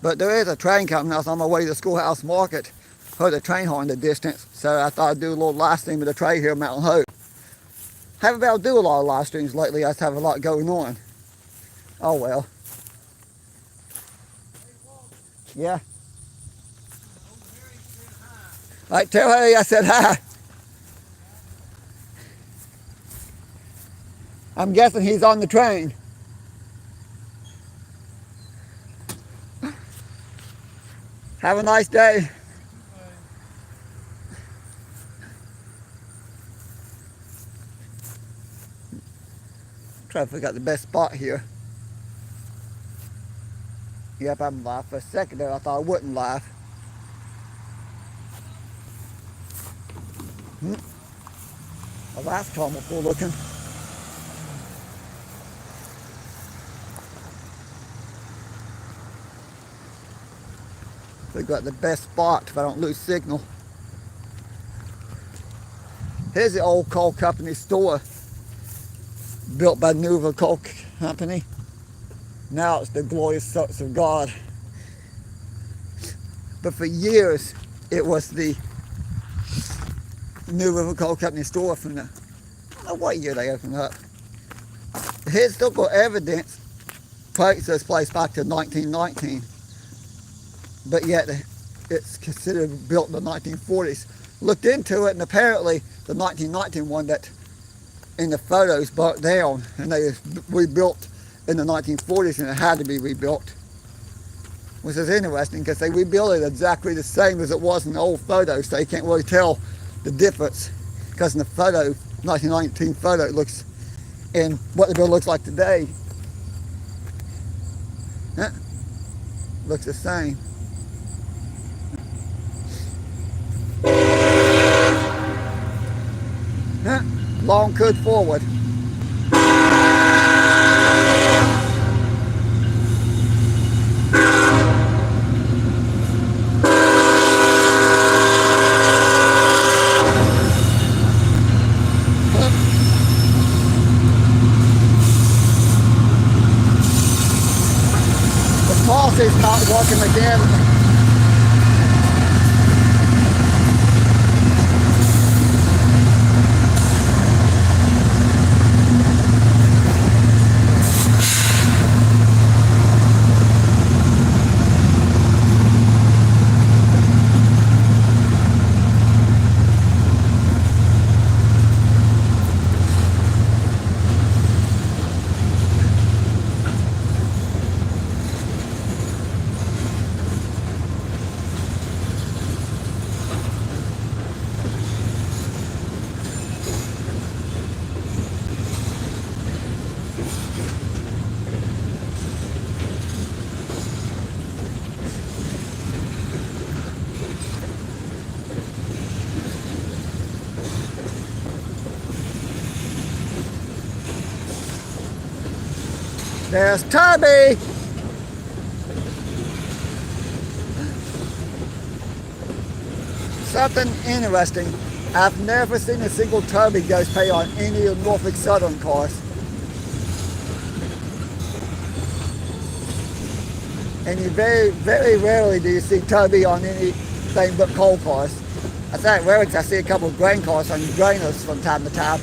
But there is a train coming. I was on my way to the schoolhouse market. Heard a train horn in the distance. So I thought I'd do a little live stream of the train here in Mountain Hope. Haven't been able to do a lot of live streams lately. I just have a lot going on. Oh well. Yeah. Like, tell Harry I said hi. I'm guessing he's on the train. Have a nice day. Try to figure out the best spot here. Yep, I'm live. For a second there, I thought I wouldn't live. Well, that's comical looking. Figure out the best spot if I don't lose signal. Here's the old coal company store, built by Newville Coal Company. Now it's the glorious Sons of God. But for years, it was the Newville Coal Company store from the, I don't know what year they opened up. Historical evidence dates this place back to 1919. But yet it's considered built in the 1940s. Looked into it, and apparently the 1919 one that in the photos burnt down, and they rebuilt in the 1940s, and it had to be rebuilt. Which is interesting because they rebuilt it exactly the same as it was in the old photos, so you can't really tell the difference. Because in the photo, 1919 photo, it looks, and what the building looks like today, looks the same. Long could forward. The policy's not working again. There's Tubby! Something interesting. I've never seen a single Tubby ghost pay on any of Norfolk Southern cars. And you very, very rarely do you see Tubby on anything but coal cars. I say it rarely because I see a couple of grain cars on grainers from time to time.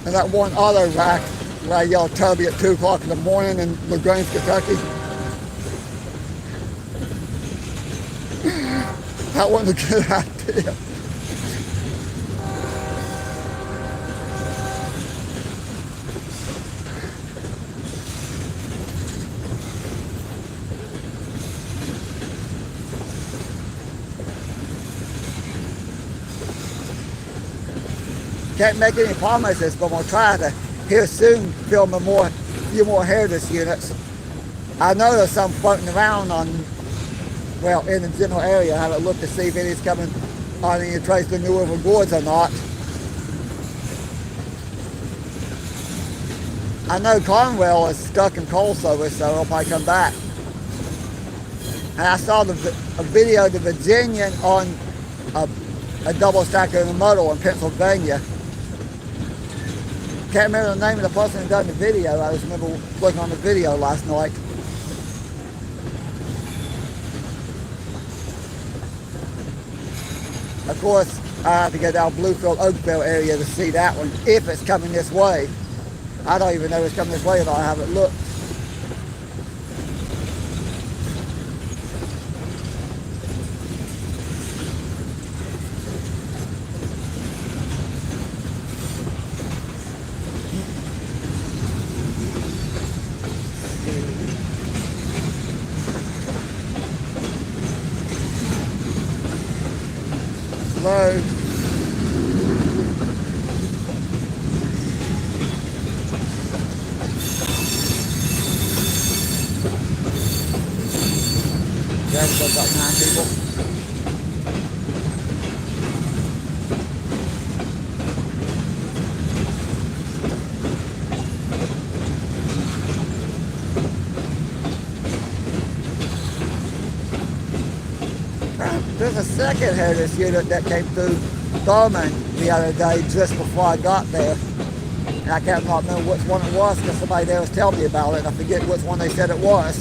And that one auto rack where I yell Tubby at 2 o'clock in the morning in LaGrange, Kentucky. That wasn't a good idea. Can't make any promises, but we'll try to here soon film a few more hairless units. I know there's some floating around on, well, in the general area. I haven't looked to see if any's coming on any trace of New River Gorge or not. I know Conwell is stuck in coal service, so he'll probably come back. And I saw a video of the Virginian on a double stacker in the muddle in Pennsylvania. Can't remember the name of the person who done the video. I just remember looking on the video last night. Of course, I have to go down Bluefield, Oakville area to see that one, if it's coming this way. I don't even know if it's coming this way if I haven't looked. Slow. There's about 9 people. There's a second Heritage unit that came through Thurman the other day just before I got there. And I can't remember which one it was because somebody there was telling me about it. I forget which one they said it was.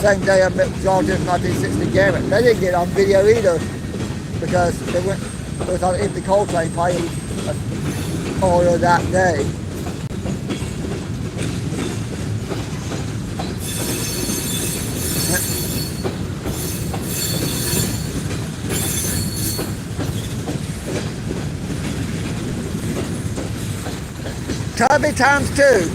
Same day I met Georgia in 1960 Garrett. They didn't get on video either because it was on an empty coal train playing earlier that day. Tubby times 2.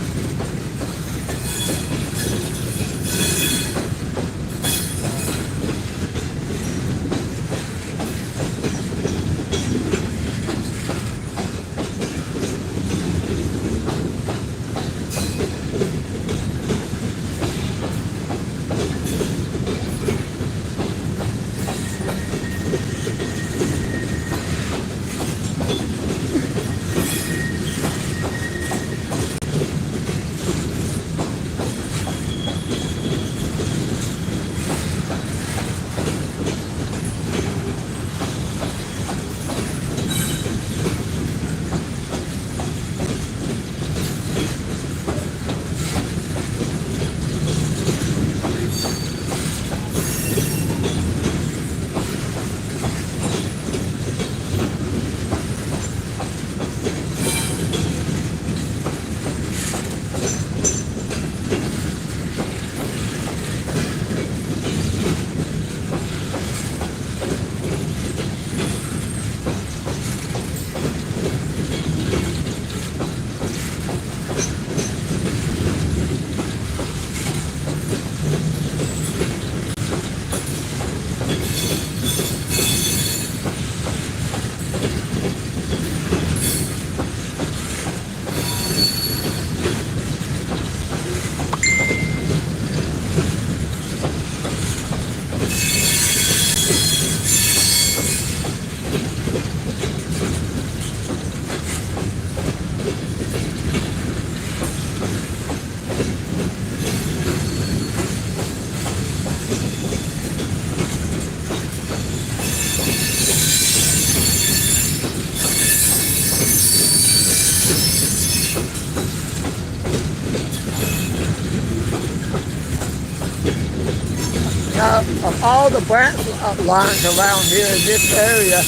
Now, of all the branch lines around here in this area,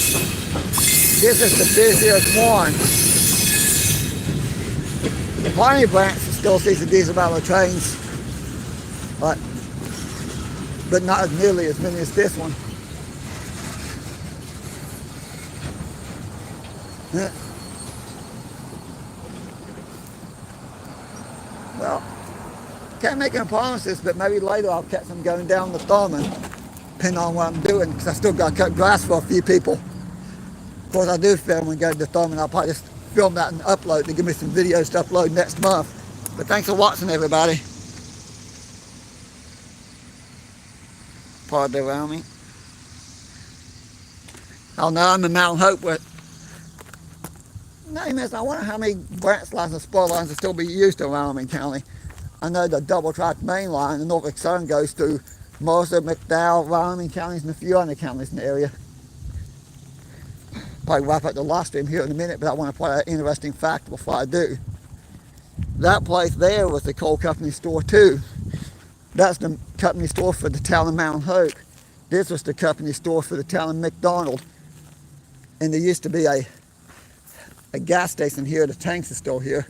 this is the busiest one. The Piney branch still sees a decent amount of trains, but not as nearly as many as this one. Yeah. Well, can't make any promises, but maybe later I'll catch them going down the Thurman, depending on what I'm doing, because I still got to cut grass for a few people. Of course, I do film and go to the Thurman. I'll probably just film that and upload to give me some videos to upload next month. But thanks for watching, everybody. Pardon around me. Oh no, I'm in Mount Hope with. Name is, I wonder how many branch lines and spur lines will still be used around Wyoming County. I know the double track main line, the Norfolk Southern, goes through Mercer, McDowell, Wyoming counties, and a few other counties in the area. Probably wrap up the live stream here in a minute, but I want to point out an interesting fact before I do. That place there was the coal company store too. That's the company store for the town of Mount Hope. This was the company store for the town of McDonald. And there used to be a gas station here, the tanks are still here.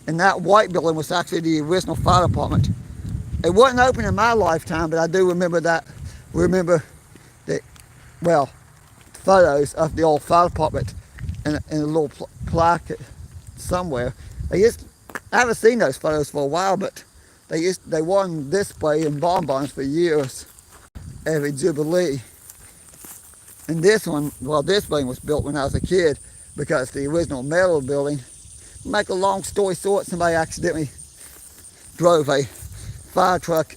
And that white building was actually the original fire department. It wasn't open in my lifetime, but I do remember that. Remember the, well, photos of the old fire department in a little plaque somewhere. I haven't seen those photos for a while, but they were on display in bonbons for years, every Jubilee. And this one, well, this building was built when I was a kid, because the original metal building, to make a long story short, somebody accidentally drove a fire truck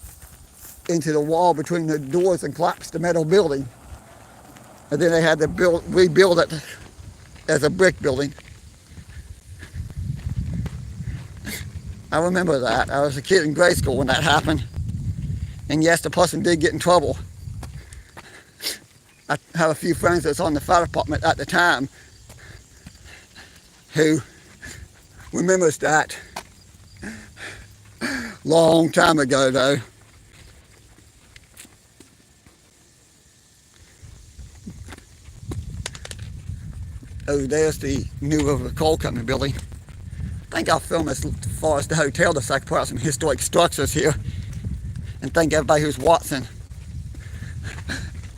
into the wall between the doors and collapsed the metal building. And then they had to rebuild it as a brick building. I remember that. I was a kid in grade school when that happened. And yes, the person did get in trouble. I have a few friends that was on the fire department at the time who remembers that. Long time ago though. Oh, there's the New River Coal Company building. I think I'll film as far as the hotel, just so I can put out some historic structures here. And thank everybody who's watching.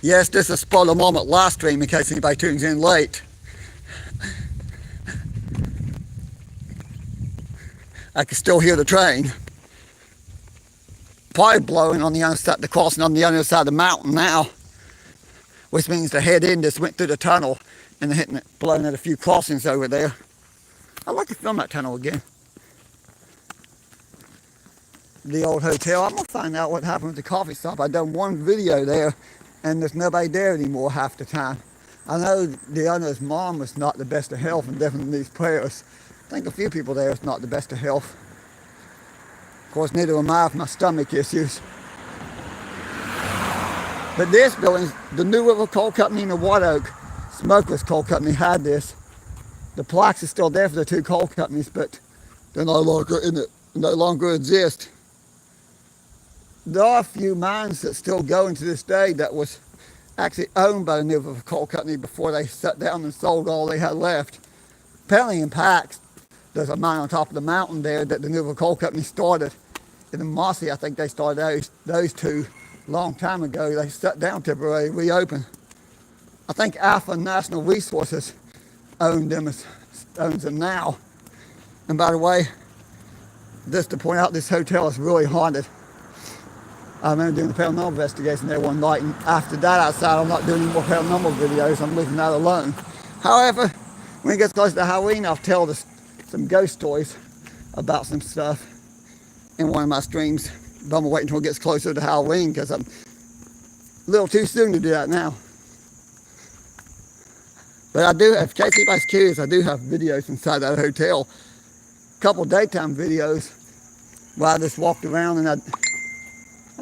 Yes, this is a spoiler moment live stream in case anybody tunes in late. I can still hear the train. Probably blowing on the other side, the crossing on the other side of the mountain now. Which means the head end just went through the tunnel and they're hitting it, blowing at a few crossings over there. I'd like to film that tunnel again. The old hotel. I'm gonna find out what happened with the coffee shop. I done one video there and there's nobody there anymore half the time. I know the owner's mom was not the best of health and definitely needs prayers. I think a few people there is not the best of health. Of course, neither am I with my stomach issues. But this building, the New River Coal Company and the White Oak Smokeless Coal Company had this. The plaques are still there for the two coal companies, but they're no longer exist. There are a few mines that still going to this day that was actually owned by the New River Coal Company before they shut down and sold all they had left. Apparently in Pax, there's a mine on top of the mountain there that the New River Coal Company started. In the Mossy, I think they started those two a long time ago. They shut down temporarily, reopened. I think Alpha National Resources owns them now. And by the way, just to point out, this hotel is really haunted. I remember doing the paranormal investigation there one night, and after that outside, I'm not doing any more paranormal videos. I'm leaving that alone. However, when it gets close to Halloween, I'll tell some ghost stories about some stuff in one of my streams. But I'm gonna wait until it gets closer to Halloween because I'm a little too soon to do that now. But I do, in case anybody's curious, I do have videos inside that hotel. A couple daytime videos where I just walked around and that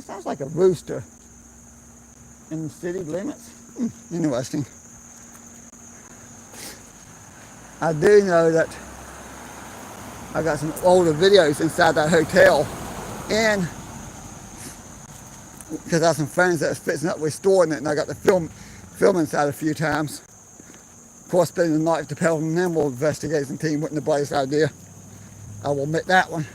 sounds like a rooster in the city limits. Interesting. I do know that I got some older videos inside that hotel, and because I have some friends that are fixing up restoring it, and I got to film inside a few times. Of course, spending the night with the paranormal investigation team wasn't the brightest idea. I will admit that one.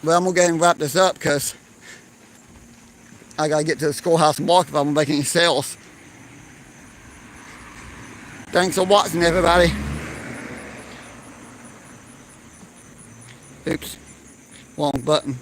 But I'm gonna go ahead and wrap this up because I gotta get to the schoolhouse market if I'm gonna make any sales. Thanks for watching, everybody. Oops, wrong button.